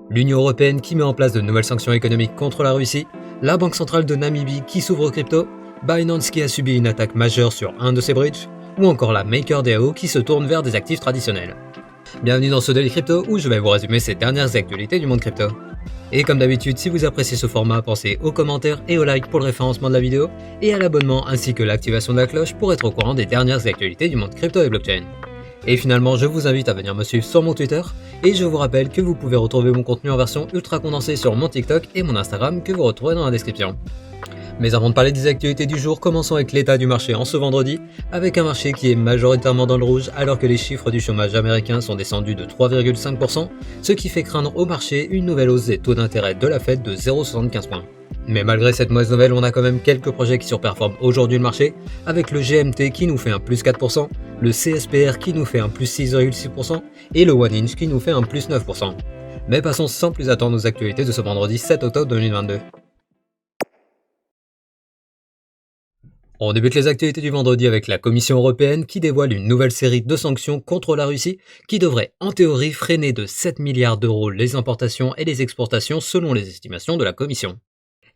l'Union européenne qui met en place de nouvelles sanctions économiques contre la Russie, la Banque centrale de Namibie qui s'ouvre aux crypto, Binance qui a subi une attaque majeure sur un de ses bridges, ou encore la MakerDAO qui se tourne vers des actifs traditionnels. Bienvenue dans ce Daily Crypto où je vais vous résumer ces dernières actualités du monde crypto. Et comme d'habitude, si vous appréciez ce format, pensez aux commentaires et aux likes pour le référencement de la vidéo, et à l'abonnement ainsi que l'activation de la cloche pour être au courant des dernières actualités du monde crypto et blockchain. Et finalement, je vous invite à venir me suivre sur mon Twitter, et je vous rappelle que vous pouvez retrouver mon contenu en version ultra condensée sur mon TikTok et mon Instagram que vous retrouverez dans la description. Mais avant de parler des actualités du jour, commençons avec l'état du marché en ce vendredi, avec un marché qui est majoritairement dans le rouge alors que les chiffres du chômage américain sont descendus de 3,5%, ce qui fait craindre au marché une nouvelle hausse des taux d'intérêt de la Fed de 0,75 points. Mais malgré cette mauvaise nouvelle, on a quand même quelques projets qui surperforment aujourd'hui le marché, avec le GMT qui nous fait un plus 4%, le CSPR qui nous fait un plus 6,6% et le One Inch qui nous fait un plus 9%. Mais passons sans plus attendre aux actualités de ce vendredi 7 octobre 2022. On débute les actualités du vendredi avec la Commission européenne qui dévoile une nouvelle série de sanctions contre la Russie qui devrait en théorie freiner de 7 milliards d'euros les importations et les exportations selon les estimations de la Commission.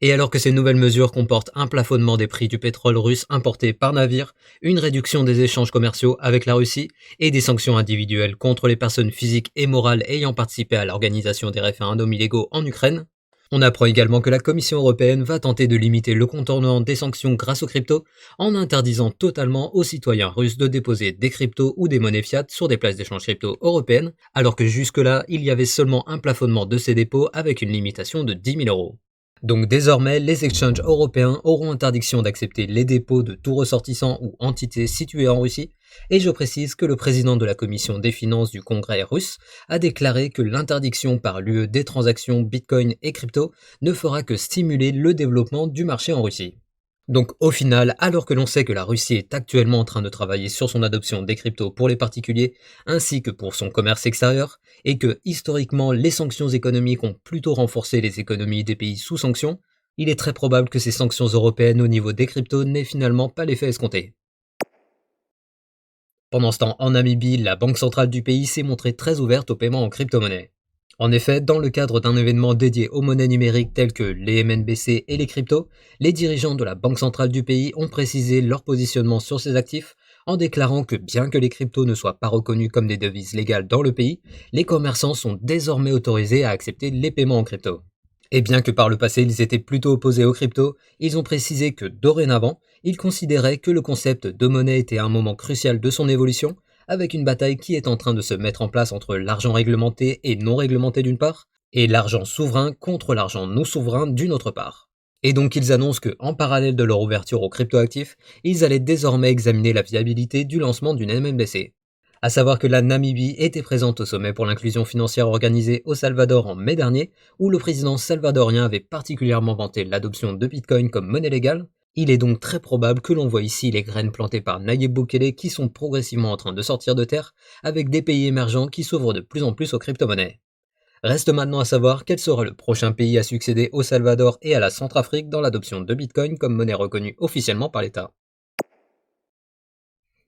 Et alors que ces nouvelles mesures comportent un plafonnement des prix du pétrole russe importé par navire, une réduction des échanges commerciaux avec la Russie et des sanctions individuelles contre les personnes physiques et morales ayant participé à l'organisation des référendums illégaux en Ukraine, on apprend également que la Commission européenne va tenter de limiter le contournement des sanctions grâce aux cryptos en interdisant totalement aux citoyens russes de déposer des cryptos ou des monnaies fiat sur des places d'échange crypto européennes, alors que jusque-là, il y avait seulement un plafonnement de ces dépôts avec une limitation de 10 000 euros. Donc désormais, les exchanges européens auront interdiction d'accepter les dépôts de tout ressortissant ou entité située en Russie, et je précise que le président de la commission des finances du Congrès russe a déclaré que l'interdiction par l'UE des transactions Bitcoin et crypto ne fera que stimuler le développement du marché en Russie. Donc au final, alors que l'on sait que la Russie est actuellement en train de travailler sur son adoption des cryptos pour les particuliers ainsi que pour son commerce extérieur, et que historiquement les sanctions économiques ont plutôt renforcé les économies des pays sous sanctions, il est très probable que ces sanctions européennes au niveau des cryptos n'aient finalement pas l'effet escompté. Pendant ce temps, en Namibie, la banque centrale du pays s'est montrée très ouverte aux paiements en crypto-monnaie. En effet, dans le cadre d'un événement dédié aux monnaies numériques telles que les MNBC et les cryptos, les dirigeants de la banque centrale du pays ont précisé leur positionnement sur ces actifs en déclarant que bien que les cryptos ne soient pas reconnus comme des devises légales dans le pays, les commerçants sont désormais autorisés à accepter les paiements en crypto. Et bien que par le passé ils étaient plutôt opposés aux cryptos, ils ont précisé que dorénavant, ils considéraient que le concept de monnaie était un moment crucial de son évolution, avec une bataille qui est en train de se mettre en place entre l'argent réglementé et non réglementé d'une part, et l'argent souverain contre l'argent non souverain d'une autre part. Et donc ils annoncent que, en parallèle de leur ouverture aux cryptoactifs, ils allaient désormais examiner la viabilité du lancement d'une MNBC. À savoir que la Namibie était présente au sommet pour l'inclusion financière organisé au Salvador en mai dernier, où le président salvadorien avait particulièrement vanté l'adoption de Bitcoin comme monnaie légale. Il est donc très probable que l'on voit ici les graines plantées par Nayib Bukele qui sont progressivement en train de sortir de terre, avec des pays émergents qui s'ouvrent de plus en plus aux crypto-monnaies. Reste maintenant à savoir quel sera le prochain pays à succéder au Salvador et à la Centrafrique dans l'adoption de Bitcoin comme monnaie reconnue officiellement par l'État.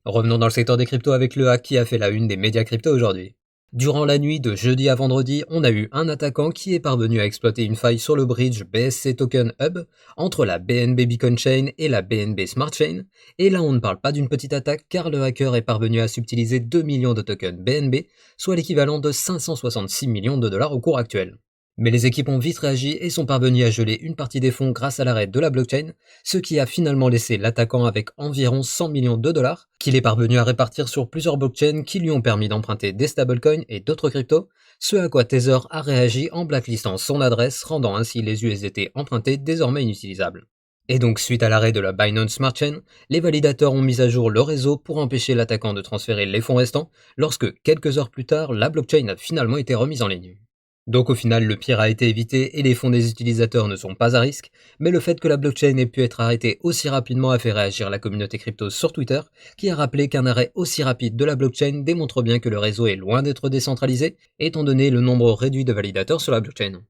Revenons dans le secteur des cryptos avec le hack qui a fait la une des médias crypto aujourd'hui. Durant la nuit de jeudi à vendredi, on a eu un attaquant qui est parvenu à exploiter une faille sur le bridge BSC Token Hub entre la BNB Beacon Chain et la BNB Smart Chain, et là on ne parle pas d'une petite attaque car le hacker est parvenu à subtiliser 2 millions de tokens BNB, soit l'équivalent de 566 millions de dollars au cours actuel. Mais les équipes ont vite réagi et sont parvenues à geler une partie des fonds grâce à l'arrêt de la blockchain, ce qui a finalement laissé l'attaquant avec environ 100 millions de dollars, qu'il est parvenu à répartir sur plusieurs blockchains qui lui ont permis d'emprunter des stablecoins et d'autres cryptos, ce à quoi Tether a réagi en blacklistant son adresse, rendant ainsi les USDT empruntés désormais inutilisables. Et donc suite à l'arrêt de la Binance Smart Chain, les validateurs ont mis à jour le réseau pour empêcher l'attaquant de transférer les fonds restants, lorsque quelques heures plus tard, la blockchain a finalement été remise en ligne. Donc au final, le pire a été évité et les fonds des utilisateurs ne sont pas à risque, mais le fait que la blockchain ait pu être arrêtée aussi rapidement a fait réagir la communauté crypto sur Twitter, qui a rappelé qu'un arrêt aussi rapide de la blockchain démontre bien que le réseau est loin d'être décentralisé, étant donné le nombre réduit de validateurs sur la blockchain.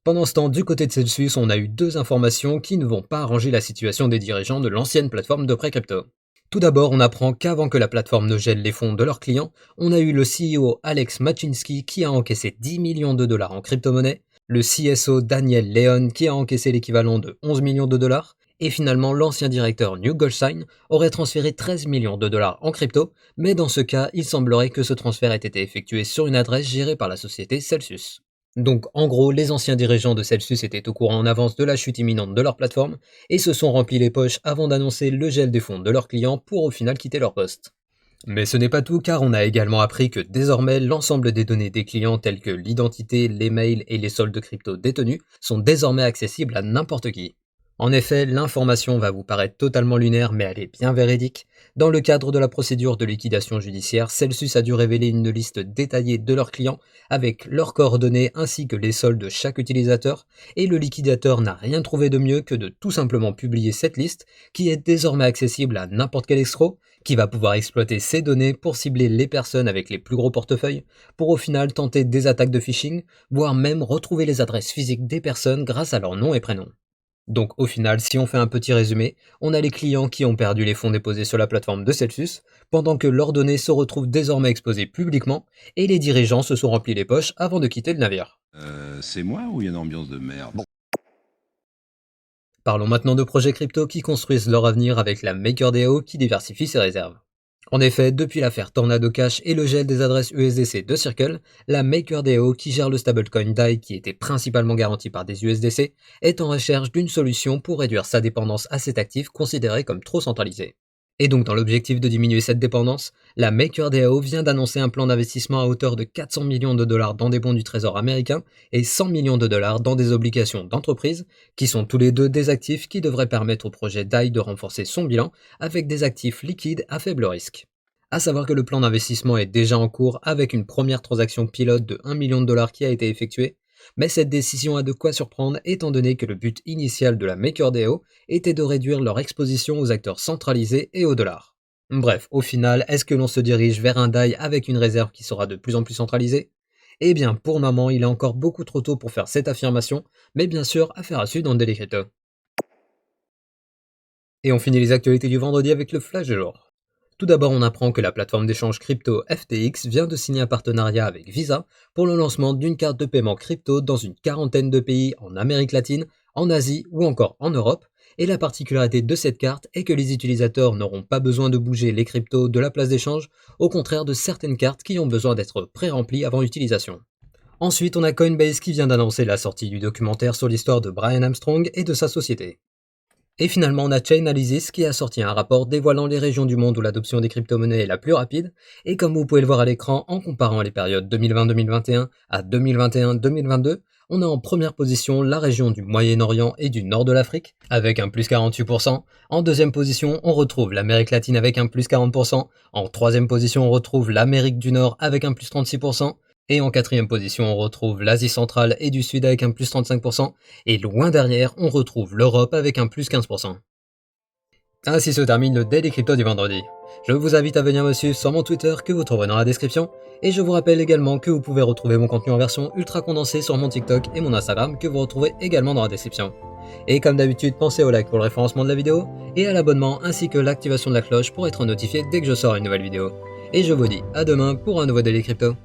Pendant ce temps, du côté de Celsius, on a eu deux informations qui ne vont pas arranger la situation des dirigeants de l'ancienne plateforme de prêt crypto. Tout d'abord, on apprend qu'avant que la plateforme ne gèle les fonds de leurs clients, on a eu le CEO Alex Machinsky qui a encaissé 10 millions de dollars en crypto-monnaie, le CSO Daniel Leon qui a encaissé l'équivalent de 11 millions de dollars, et finalement l'ancien directeur New Goldstein aurait transféré 13 millions de dollars en crypto, mais dans ce cas, il semblerait que ce transfert ait été effectué sur une adresse gérée par la société Celsius. Donc en gros, les anciens dirigeants de Celsius étaient au courant en avance de la chute imminente de leur plateforme et se sont remplis les poches avant d'annoncer le gel des fonds de leurs clients pour au final quitter leur poste. Mais ce n'est pas tout car on a également appris que désormais l'ensemble des données des clients telles que l'identité, les mails et les soldes crypto détenus sont désormais accessibles à n'importe qui. En effet, l'information va vous paraître totalement lunaire mais elle est bien véridique. Dans le cadre de la procédure de liquidation judiciaire, Celsius a dû révéler une liste détaillée de leurs clients avec leurs coordonnées ainsi que les soldes de chaque utilisateur et le liquidateur n'a rien trouvé de mieux que de tout simplement publier cette liste qui est désormais accessible à n'importe quel escroc qui va pouvoir exploiter ces données pour cibler les personnes avec les plus gros portefeuilles, pour au final tenter des attaques de phishing, voire même retrouver les adresses physiques des personnes grâce à leur nom et prénom. Donc au final, si on fait un petit résumé, on a les clients qui ont perdu les fonds déposés sur la plateforme de Celsius, pendant que leurs données se retrouvent désormais exposées publiquement, et les dirigeants se sont remplis les poches avant de quitter le navire. C'est moi ou il y a une ambiance de merde? Parlons maintenant de projets crypto qui construisent leur avenir avec la MakerDAO qui diversifie ses réserves. En effet, depuis l'affaire Tornado Cash et le gel des adresses USDC de Circle, la MakerDAO qui gère le stablecoin DAI qui était principalement garanti par des USDC est en recherche d'une solution pour réduire sa dépendance à cet actif considéré comme trop centralisé. Et donc dans l'objectif de diminuer cette dépendance, la MakerDAO vient d'annoncer un plan d'investissement à hauteur de 400 millions de dollars dans des bons du trésor américain et 100 millions de dollars dans des obligations d'entreprise, qui sont tous les deux des actifs qui devraient permettre au projet DAI de renforcer son bilan avec des actifs liquides à faible risque. À savoir que le plan d'investissement est déjà en cours avec une première transaction pilote de 1 million de dollars qui a été effectuée, mais cette décision a de quoi surprendre étant donné que le but initial de la MakerDAO était de réduire leur exposition aux acteurs centralisés et au dollar. Bref, au final, est-ce que l'on se dirige vers un DAI avec une réserve qui sera de plus en plus centralisée? Eh bien, pour le moment, il est encore beaucoup trop tôt pour faire cette affirmation, mais bien sûr, affaire à suivre dans le Daily Crypto. Et on finit les actualités du vendredi avec le flash de jour. Tout d'abord, on apprend que la plateforme d'échange crypto FTX vient de signer un partenariat avec Visa pour le lancement d'une carte de paiement crypto dans une quarantaine de pays en Amérique latine, en Asie ou encore en Europe. Et la particularité de cette carte est que les utilisateurs n'auront pas besoin de bouger les cryptos de la place d'échange, au contraire de certaines cartes qui ont besoin d'être pré-remplies avant utilisation. Ensuite, on a Coinbase qui vient d'annoncer la sortie du documentaire sur l'histoire de Brian Armstrong et de sa société. Et finalement, on a Chainalysis qui a sorti un rapport dévoilant les régions du monde où l'adoption des crypto-monnaies est la plus rapide, et comme vous pouvez le voir à l'écran, en comparant les périodes 2020-2021 à 2021-2022, on a en première position la région du Moyen-Orient et du nord de l'Afrique, avec un plus 48%. En deuxième position, on retrouve l'Amérique latine avec un plus 40%. En troisième position, on retrouve l'Amérique du Nord avec un plus 36%. Et en quatrième position, on retrouve l'Asie centrale et du Sud avec un plus 35%, et loin derrière, on retrouve l'Europe avec un plus 15%. Ainsi se termine le Daily Crypto du vendredi. Je vous invite à venir me suivre sur mon Twitter que vous trouverez dans la description, et je vous rappelle également que vous pouvez retrouver mon contenu en version ultra condensée sur mon TikTok et mon Instagram que vous retrouvez également dans la description. Et comme d'habitude, pensez au like pour le référencement de la vidéo, et à l'abonnement ainsi que l'activation de la cloche pour être notifié dès que je sors une nouvelle vidéo. Et je vous dis à demain pour un nouveau Daily Crypto.